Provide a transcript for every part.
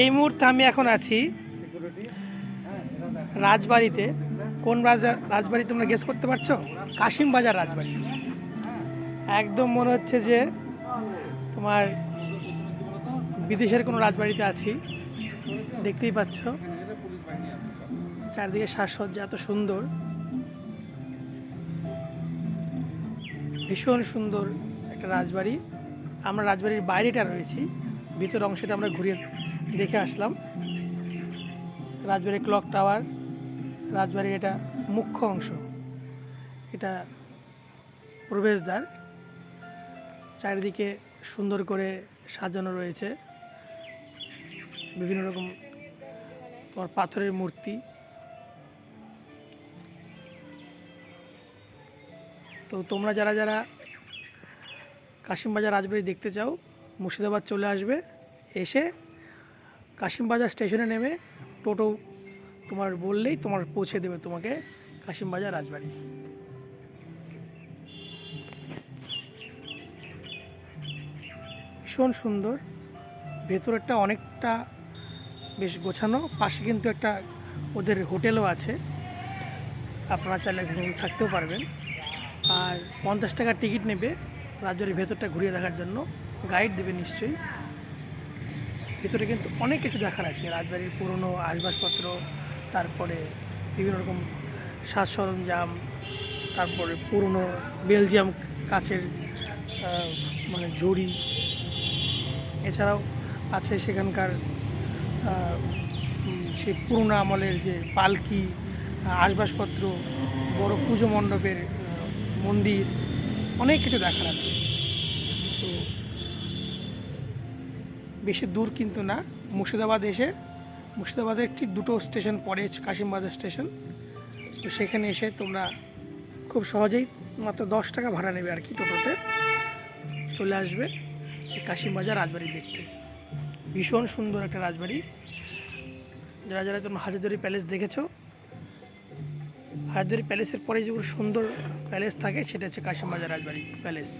এই মুহূর্তে আমি এখন আছি রাজবাড়িতে। কোন রাজবাড়ি তোমরা গেস করতে পারছো? কাশিম বাজার রাজবাড়ি। একদম মনে হচ্ছে যে তোমার বিদেশের কোনো রাজবাড়িতে আছি। দেখতেই পাচ্ছ চারদিকে সাজসজ্জা এত সুন্দর, ভীষণ সুন্দর একটা রাজবাড়ি। আমরা রাজবাড়ির বাইরেটা রয়েছি, ভিতর অংশটা আমরা ঘুরে দেখে আসলাম। রাজবাড়ির ক্লক টাওয়ার, রাজবাড়ির এটা মুখ্য অংশ, এটা প্রবেশদ্বার। চারিদিকে সুন্দর করে সাজানো রয়েছে বিভিন্ন রকম তোমার পাথরের মূর্তি। তো তোমরা যারা যারা কাশিমবাজার রাজবাড়ি দেখতে চাও, মুর্শিদাবাদ চলে আসবে। এসে কাশিমবাজার স্টেশনে নেমে টোটো তোমার বললেই তোমার পৌঁছে দেবে তোমাকে কাশিমবাজার রাজবাড়ি। ভীষণ সুন্দর, ভেতরেরটা অনেকটা বেশ গোছানো। পাশে কিন্তু একটা ওদের হোটেলও আছে, আপনারা চাইলে থাকতেও পারবেন। আর 50 টাকা টিকিট নেবে রাজবাড়ির ভেতরটা ঘুরিয়ে দেখার জন্য, গাইড দেবে নিশ্চয়ই। ভেতরে কিন্তু অনেক কিছু দেখার আছে, রাজবাড়ির পুরনো আসবাবপত্র, তারপরে বিভিন্ন রকম সাজ সরঞ্জাম, তারপরে পুরনো বেলজিয়াম কাচের মানে ঝুড়ি। এছাড়াও আছে সেখানকার সে পুরনো আমলের যে পালকি, আসবাবপত্র, বড় পুজো মণ্ডপের মন্দির, অনেক কিছু দেখার আছে। তো বেশি দূর কিন্তু না, মুর্শিদাবাদ এসে মুর্শিদাবাদের ঠিক 2টো স্টেশন পরে কাশিমবাজার স্টেশন। তো সেখানে এসে তোমরা খুব সহজেই মাত্র 10 টাকা ভাড়া নেবে আর কি, টোটোতে চলে আসবে এই কাশিমবাজার রাজবাড়ি দেখতে। ভীষণ সুন্দর একটা রাজবাড়ি। যারা যারা তোমরা হাজারদুয়ারি প্যালেস দেখেছো, হাজারদুয়ারি প্যালেসের পরে যেগুলো সুন্দর প্যালেস থাকে সেটা হচ্ছে কাশিমবাজার রাজবাড়ি প্যালেস।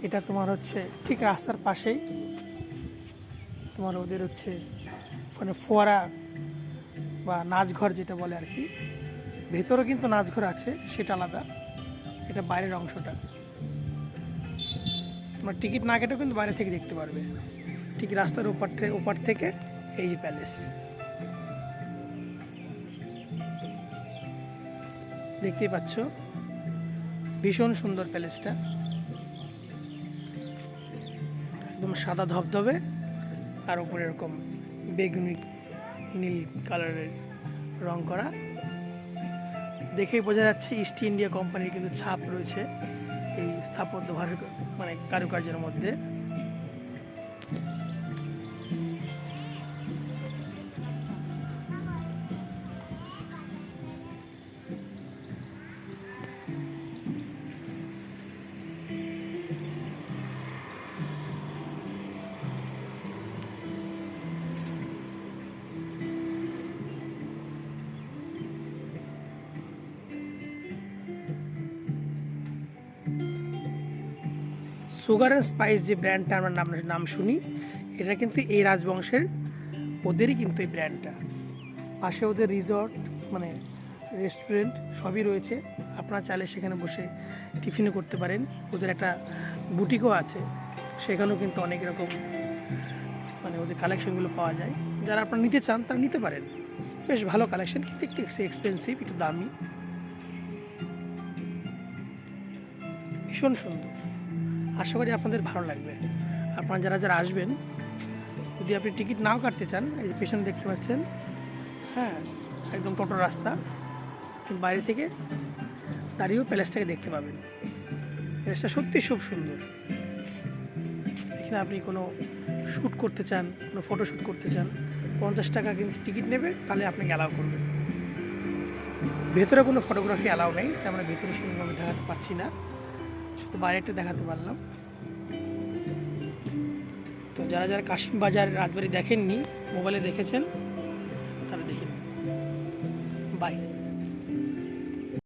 এটা তোমার হচ্ছে ঠিক রাস্তার পাশেই তোমার ওদের হচ্ছে মানে ফোয়ারা বা নাচঘর যেটা বলে আর কি। ভেতরেও কিন্তু নাচঘর আছে, সেটা আলাদা, এটা বাইরের অংশটা। তোমার টিকিট না কেটেও কিন্তু বাইরে থেকে দেখতে পারবে, ঠিক রাস্তার ওপার থেকে এই যে প্যালেস দেখতেই পাচ্ছ। ভীষণ সুন্দর প্যালেসটা, একদম সাদা ধবধবে, আর উপরে এরকম বেগুনি নীল কালারের রং করা। দেখেই বোঝা যাচ্ছে ইস্ট ইন্ডিয়া কোম্পানির কিন্তু ছাপ রয়েছে এই স্থাপত্য মানে কারুকার্যের মধ্যে। সুগার অ্যান্ড স্পাইস যে ব্র্যান্ডটা আমরা নাম শুনি, এটা কিন্তু এই রাজবংশের, ওদেরই কিন্তু এই ব্র্যান্ডটা। পাশে ওদের রিসর্ট মানে রেস্টুরেন্ট সবই রয়েছে, আপনারা চাইলে সেখানে বসে টিফিনও করতে পারেন। ওদের একটা বুটিকও আছে, সেখানেও কিন্তু অনেক রকম মানে ওদের কালেকশনগুলো পাওয়া যায়। যারা আপনারা নিতে চান তারা নিতে পারেন, বেশ ভালো কালেকশন, কিন্তু একটু এক্সপেন্সিভ, একটু দামি। ভীষণ সুন্দর, আশা করি আপনাদের ভালো লাগবে। আপনারা যারা যারা আসবেন, যদি আপনি টিকিট নাও কাটতে চান, এই যে পেছনে দেখতে পাচ্ছেন, হ্যাঁ একদম টোটো রাস্তা, আপনি বাইরে থেকে দাঁড়িয়েও প্যালেসটাকে দেখতে পাবেন। প্যালেসটা সত্যি খুব সুন্দর। এখানে আপনি কোনো শ্যুট করতে চান, কোনো ফটো শ্যুট করতে চান, 50 টাকা কিন্তু টিকিট নেবে, তাহলে আপনাকে অ্যালাউ করবে। ভেতরে কোনো ফটোগ্রাফি অ্যালাউ নেই, তাই আমরা ভেতরে সেরকমভাবে দেখাতে পারছি না, শুধু বাইরেটা দেখাতে পারলাম। তো যারা যারা কাশিমবাজার রাজবাড়ি দেখেননি, মোবাইলে দেখেছেন, বাই।